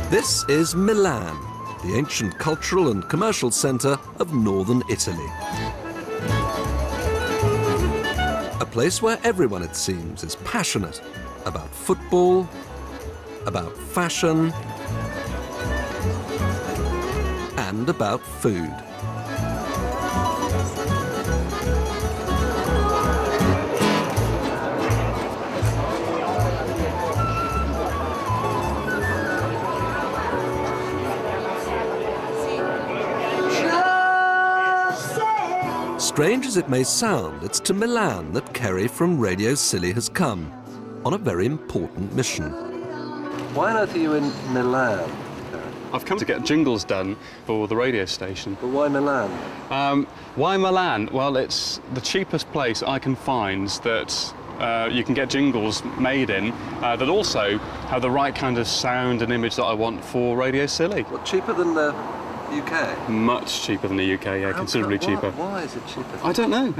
This is Milan, the ancient cultural and commercial centre of northern Italy. A place where everyone, it seems, is passionate about football, about fashion, and about food. Strange as it may sound, it's to Milan that Kerry from Radio Scilly has come, on a very important mission. Why on earth are you in Milan? I've come to get jingles done for the radio station. But why Milan? Why Milan? Well, it's the cheapest place I can find that you can get jingles made in that also have the right kind of sound and image that I want for Radio Scilly. Well, cheaper than the UK? Much cheaper than the UK, yeah, considerably cheaper. Why is it cheaper? I don't know,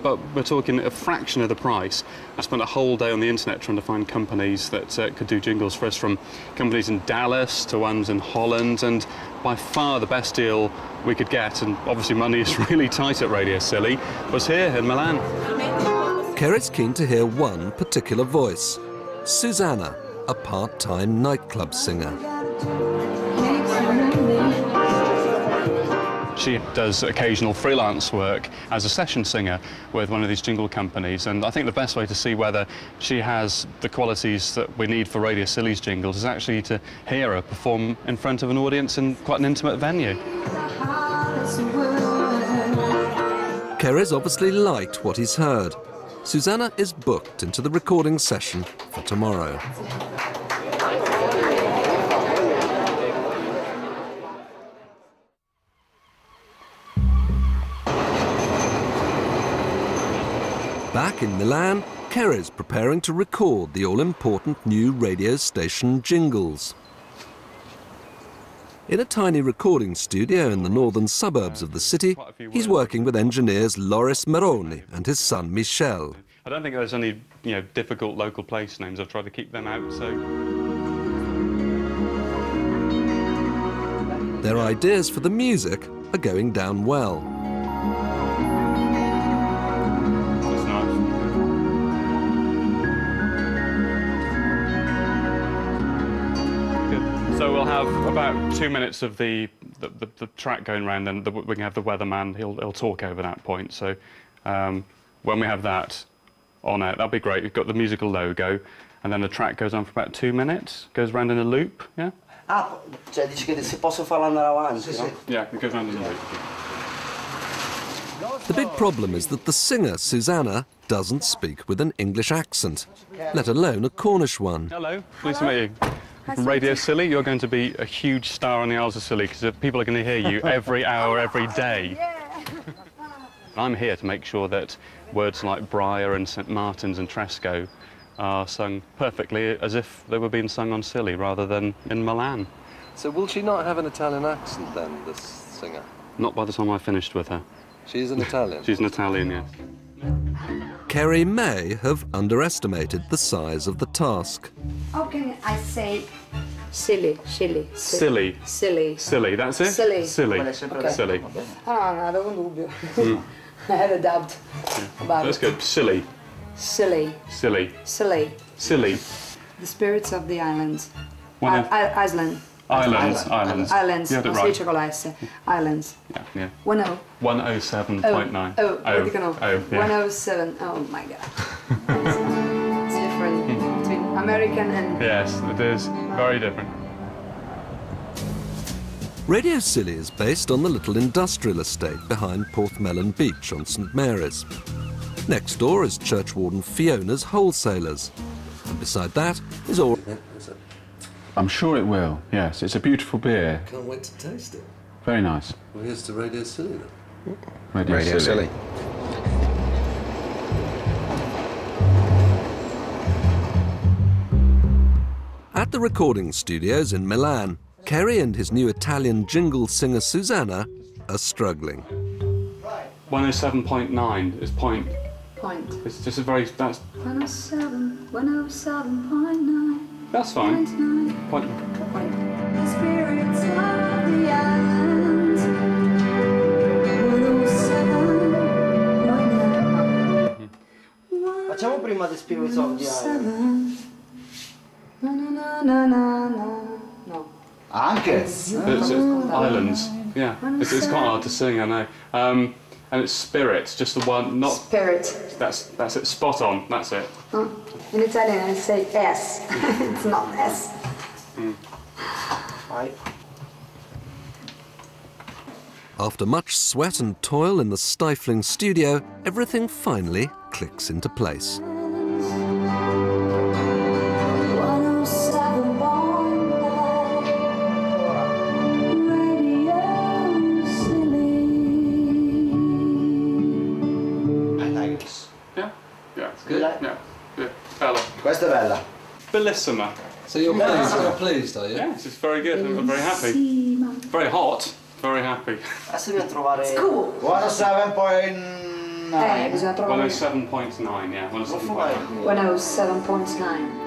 but we're talking a fraction of the price. I spent a whole day on the internet trying to find companies that could do jingles for us, from companies in Dallas to ones in Holland, and by far the best deal we could get, and obviously money is really tight at Radio Scilly, was here in Milan. Kerry's keen to hear one particular voice, Susanna, a part-time nightclub singer. She does occasional freelance work as a session singer with one of these jingle companies, and I think the best way to see whether she has the qualities that we need for Radio Scilly's jingles is actually to hear her perform in front of an audience in quite an intimate venue. Kerry's obviously liked what he's heard. Susanna is booked into the recording session for tomorrow. Back in Milan, Kerry's preparing to record the all-important new radio station Jingles. In a tiny recording studio in the northern suburbs of the city, he's working with engineers Loris Meroni and his son Michel. I don't think there's any, difficult local place names. I've tried to keep them out, so... Their ideas for the music are going down well. So we'll have about 2 minutes of the track going round, and we can have the weatherman. He'll talk over that point. So when we have that on it, that'll be great. We've got the musical logo, and then the track goes on for about 2 minutes. Goes round in a loop. Yeah. Ah, cioè dici che si posso farlo andare avanti, no? Yeah, it goes round in a loop. The big problem is that the singer, Susanna, doesn't speak with an English accent, let alone a Cornish one. Hello, pleased to meet you. From Radio Scilly, you're going to be a huge star on the Isles of Scilly, because people are going to hear you every hour, every day. I'm here to make sure that words like Briar and St Martin's and Tresco are sung perfectly as if they were being sung on Scilly rather than in Milan. So will she not have an Italian accent then, this singer? Not by the time I finished with her. She's an Italian? She's an Italian, yes. Kerry may have underestimated the size of the task. How can I say silly? Silly. Silly. Silly, that's it? Silly. Silly. Okay. Silly. Ah, no, avevo un dubbio. I had a doubt about That's it. good. Silly. Silly. Silly. Silly. Silly. The spirits of the islands. One of- Iceland. Islands. Islands. You had it Non right. si dice con la S. Islands. Yeah. 10. 107.9. Oh, what dicono? yeah. 107. Oh my God. It's different between American and... Yes, it is. Very different. Radio Scilly is based on the little industrial estate behind Porthmelon Beach on St Mary's. Next door is Churchwarden Fiona's Wholesalers, and beside that is all... I'm sure it will, yes. It's a beautiful beer. Can't wait to taste it. Very nice. Well, here's to Radio Scilly then. Radio Scilly. At the recording studios in Milan, Kerry and his new Italian jingle singer Susanna are struggling. 107.9 is point. Point. It's just a very... That's... 107.9. That's fine. Point. Spirits of the islands. 107.9. Facciamo prima The Spirits of the Island. No, no, no, no, no, no. No. Anche? It's islands. Yeah, it's quite hard to sing, I know. And it's spirit, just the one, not... Spirit. That's it, spot on, that's it. In Italian I say S. It's not S. Vai. After much sweat and toil in the stifling studio, everything finally clicks into place. 107.9 Radio Scilly. I like this. Yeah? Yeah, it's Good. Yeah, yeah. Bella. Questa è bella. Bellissima. So you're pleased, are you? Yes, it's very good, I'm very happy. Very hot, very happy. Adesso dobbiamo trovare... Cool. 107.9. Bisogna trovare 107.9, yeah, 107.9. 107.9.